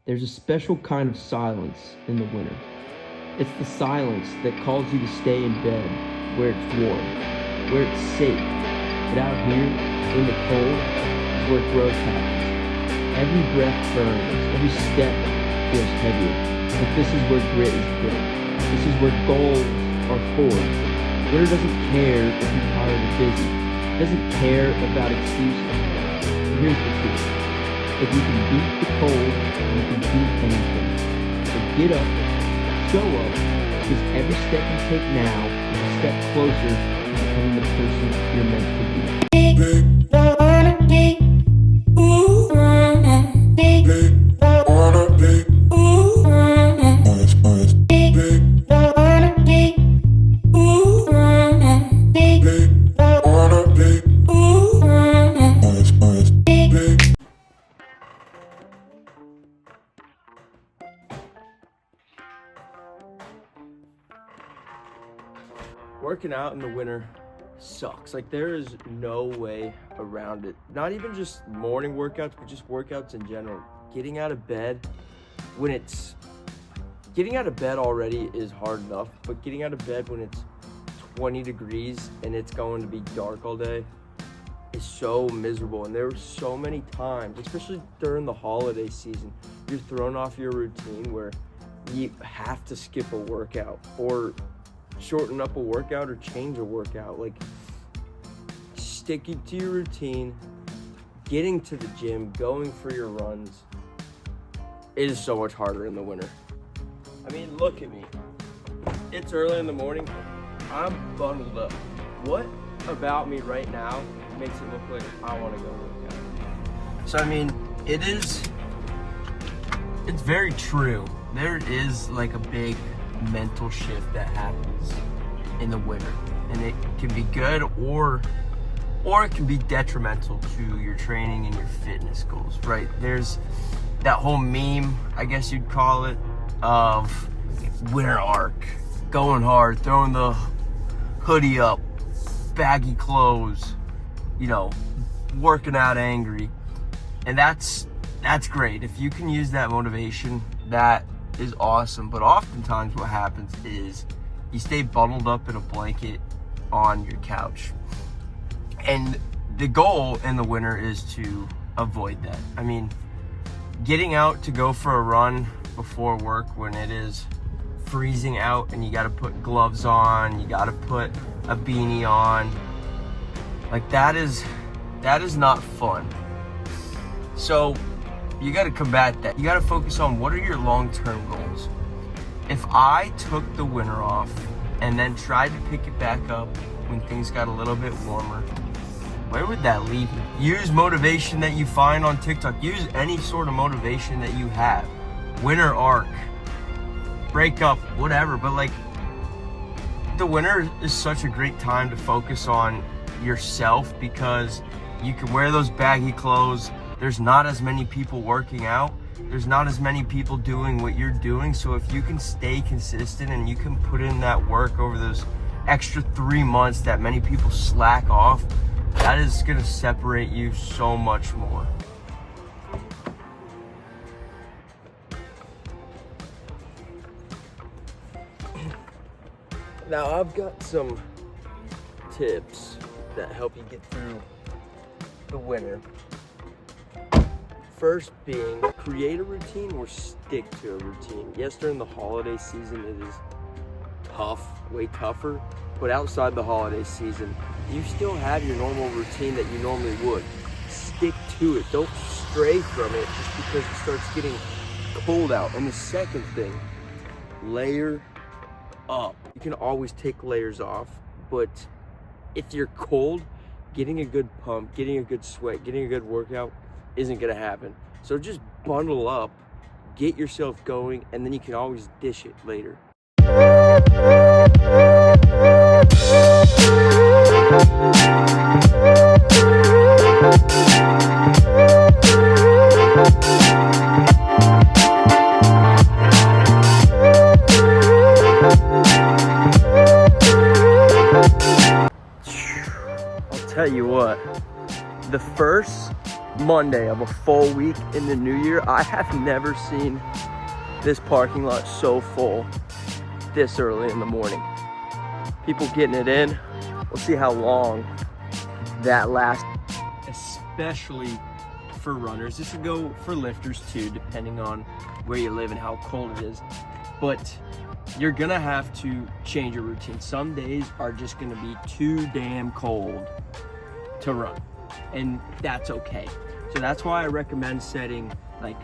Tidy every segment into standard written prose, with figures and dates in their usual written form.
There's a special kind of silence in the winter. It's the silence that calls you to stay in bed where it's warm, where it's safe. But out here, in the cold, is where growth happens. Every breath burns, every step feels heavier. But this is where grit is built. This is where goals are forged. Winter doesn't care if you're tired or busy. It doesn't care about excuses. But here's the truth. If you can beat the cold, you can beat anything. So get up, show up, because every step you take now is a step closer to becoming the person you're meant to be. Working out in the winter sucks. Like, there is no way around it. Not even just morning workouts, but just workouts in general. Getting out of bed already is hard enough, but getting out of bed when it's 20 degrees and it's going to be dark all day is so miserable. And there were so many times, especially during the holiday season, you're thrown off your routine where you have to skip a workout or shorten up a workout or change a workout. Like, sticking to your routine, getting to the gym, going for your runs, it is so much harder in the winter. I mean, look at me. It's early in the morning. I'm bundled up. What about me right now makes it look like I want to go work out? So, I mean, it's very true. There is like a big mental shift that happens in the winter, and it can be good or it can be detrimental to your training and your fitness goals, right? There's that whole meme, I guess you'd call it, of winter arc, going hard, throwing the hoodie up, baggy clothes, working out angry. And that's great. If you can use that motivation, that is awesome. But oftentimes what happens is you stay bundled up in a blanket on your couch. And the goal in the winter is to avoid that. I mean, getting out to go for a run before work when it is freezing out and you got to put gloves on, you got to put a beanie on, like that is not fun. So you got to combat that. You got to focus on what are your long-term goals. If I took the winter off and then tried to pick it back up when things got a little bit warmer, where would that leave me? Use motivation that you find on TikTok. Use any sort of motivation that you have. Winter arc, break up, whatever. But like, the winter is such a great time to focus on yourself because you can wear those baggy clothes. There's not as many people working out. There's not as many people doing what you're doing. So if you can stay consistent and you can put in that work over those extra 3 months that many people slack off, that is going to separate you so much more. Now, I've got some tips that help you get through the winter. First being, create a routine or stick to a routine. Yes, during the holiday season, it is tough, way tougher, but outside the holiday season, you still have your normal routine that you normally would. Stick to it. Don't stray from it just because it starts getting cold out. And the second thing, layer up. You can always take layers off, but if you're cold, getting a good pump, getting a good sweat, getting a good workout isn't gonna happen. So just bundle up, get yourself going, and then you can always dish it later. I'll tell you what, the first Monday of a full week in the new year, I have never seen this parking lot so full this early in the morning. People getting it in. We'll see how long that lasts. Especially for runners. This would go for lifters too, depending on where you live and how cold it is. But you're gonna have to change your routine. Some days are just gonna be too damn cold to run, and that's okay. So that's why I recommend setting like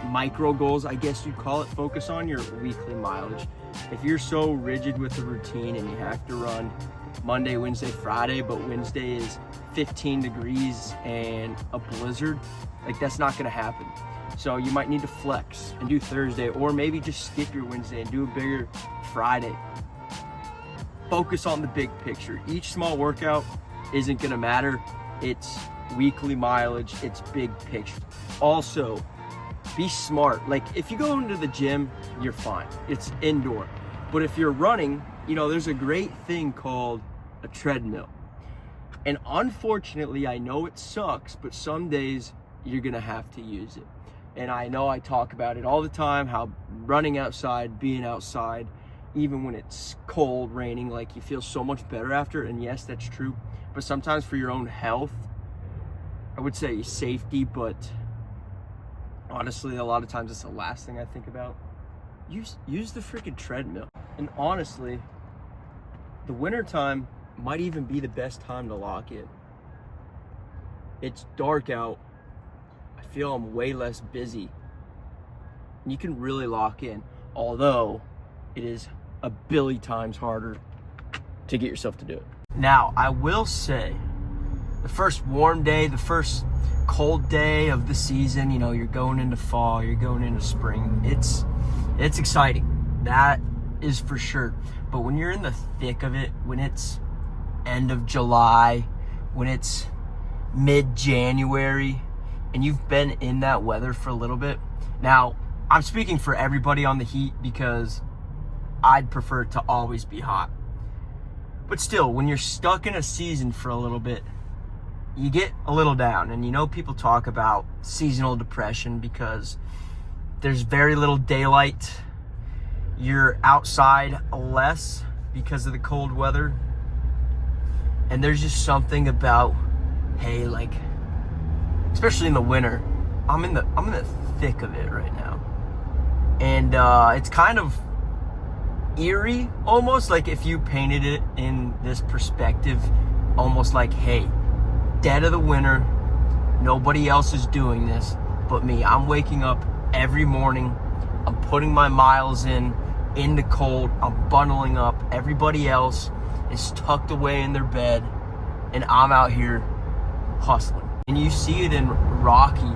micro goals, I guess you'd call it. Focus on your weekly mileage. If you're so rigid with the routine and you have to run Monday, Wednesday, Friday, but Wednesday is 15 degrees and a blizzard, like that's not gonna happen. So you might need to flex and do Thursday, or maybe just skip your Wednesday and do a bigger Friday. Focus on the big picture. Each small workout isn't gonna matter. It's weekly mileage, it's big picture. Also, be smart. Like if you go into the gym, you're fine. It's indoor. But if you're running, you know, there's a great thing called a treadmill. And unfortunately, I know it sucks, but some days you're gonna have to use it. And I know I talk about it all the time, how running outside, being outside, even when it's cold, raining, like you feel so much better after. And yes, that's true. But sometimes for your own health, I would say safety, but honestly, a lot of times it's the last thing I think about. Use the freaking treadmill. And honestly, the winter time might even be the best time to lock in. It's dark out. I feel I'm way less busy. And you can really lock in, although it is a billion times harder to get yourself to do it. Now, I will say, the first warm day, the first cold day of the season, you know, you're going into fall, you're going into spring. It's exciting. That is for sure. But when you're in the thick of it, when it's end of July, when it's mid-January, and you've been in that weather for a little bit. Now, I'm speaking for everybody on the heat because I'd prefer it to always be hot. But still, when you're stuck in a season for a little bit, you get a little down. And you know, people talk about seasonal depression because there's very little daylight. You're outside less because of the cold weather. And there's just something about, hey, like, especially in the winter, I'm in the thick of it right now. And it's kind of eerie, almost like if you painted it in this perspective, almost like, hey, dead of the winter, nobody else is doing this but me. I'm waking up every morning, I'm putting my miles in the cold, I'm bundling up. Everybody else is tucked away in their bed, and I'm out here hustling. And you see it in Rocky,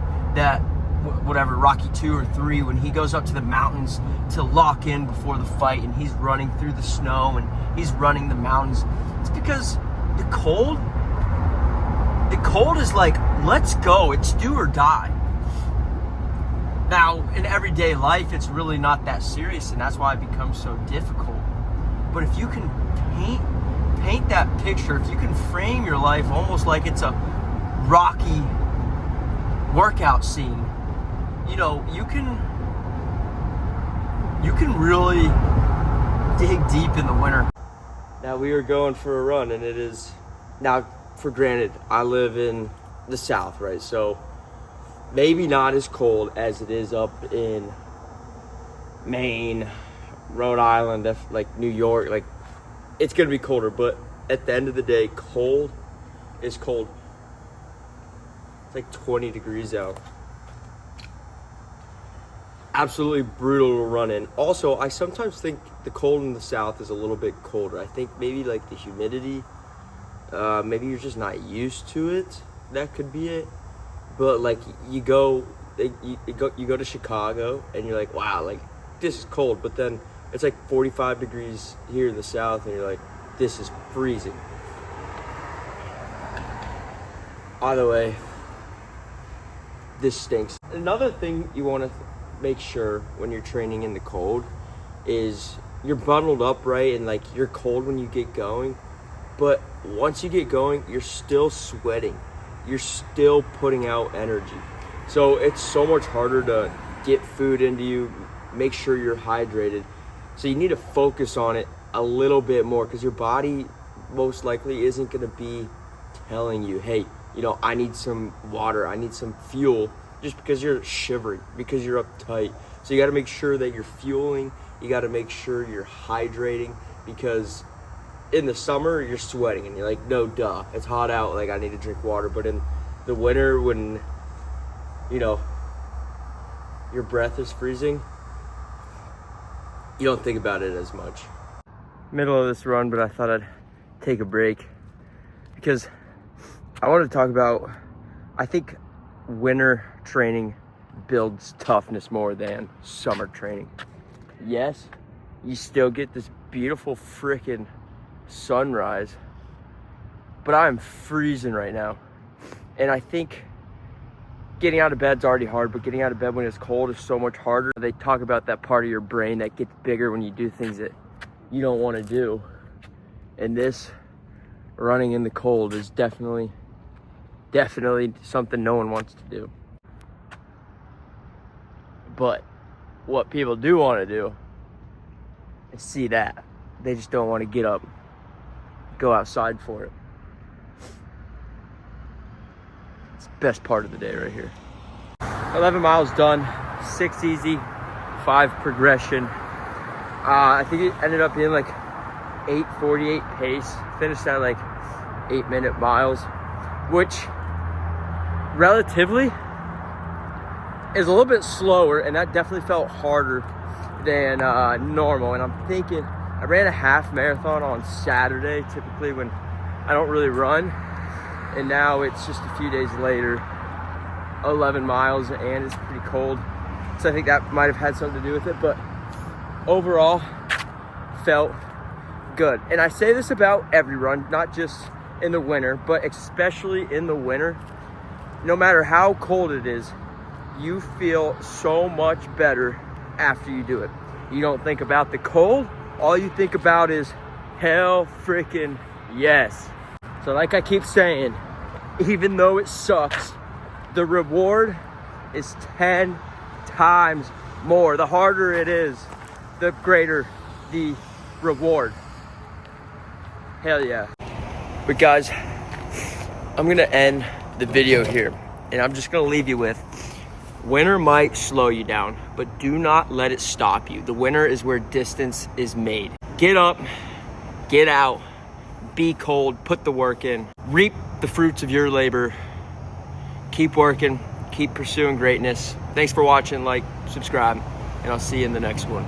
Rocky 2 or 3, when he goes up to the mountains to lock in before the fight, and he's running through the snow and he's running the mountains. It's because the cold is like, let's go, it's do or die. Now, in everyday life, it's really not that serious, and that's why it becomes so difficult. But if you can paint that picture, if you can frame your life almost like it's a Rocky workout scene, you know, you can really dig deep in the winter. Now we are going for a run, and it is, now for granted, I live in the South, right? So maybe not as cold as it is up in Maine, Rhode Island, like New York. Like, it's gonna be colder, but at the end of the day, cold is cold. It's like 20 degrees out. Absolutely brutal to run in. Also, I sometimes think the cold in the South is a little bit colder. I think maybe like the humidity, maybe you're just not used to it. That could be it. But like you go to Chicago and you're like, wow, like this is cold. But then it's like 45 degrees here in the South, and you're like, this is freezing. Either way, this stinks. Another thing you want to make sure when you're training in the cold is you're bundled up, right? And like you're cold when you get going, but once you get going, you're still sweating. you're still putting out energy. So it's so much harder to get food into you, make sure you're hydrated. So you need to focus on it a little bit more, because your body most likely isn't going to be telling you, hey, you know, I need some water, I need some fuel, just because you're shivering, because you're uptight. So you got to make sure that you're fueling, you got to make sure you're hydrating, because in the summer you're sweating and you're like, no duh, it's hot out, like I need to drink water. But in the winter, when you know your breath is freezing, you don't think about it as much. Middle of this run, but I thought I'd take a break because I want to talk about, I think winter training builds toughness more than summer training. Yes, you still get this beautiful freaking sunrise, but I'm freezing right now. And I think getting out of bed's already hard, but getting out of bed when it's cold is so much harder. They talk about that part of your brain that gets bigger when you do things that you don't want to do. And this running in the cold is definitely something no one wants to do. But what people do want to do is see that. They just don't want to get up, go outside for it. It's the best part of the day right here. 11 miles done, 6 easy, 5 progression. I think it ended up being like 8:48 pace. Finished at like 8-minute miles, which relatively is a little bit slower, and that definitely felt harder than normal. And I'm thinking, I ran a half marathon on Saturday, typically when I don't really run, and now it's just a few days later, 11 miles, and it's pretty cold. So I think that might have had something to do with it, but overall felt good. And I say this about every run, not just in the winter, but especially in the winter. No matter how cold it is, you feel so much better after you do it. You don't think about the cold. All you think about is hell freaking yes. So like I keep saying, even though it sucks, the reward is 10 times more. The harder it is, the greater the reward. Hell yeah. But guys, I'm gonna end the video here, and I'm just gonna leave you with, winter might slow you down, but do not let it stop you. The winter is where distance is made. Get up, get out, be cold, put the work in, reap the fruits of your labor. Keep working, keep pursuing greatness. Thanks for watching, like, subscribe, and I'll see you in the next one.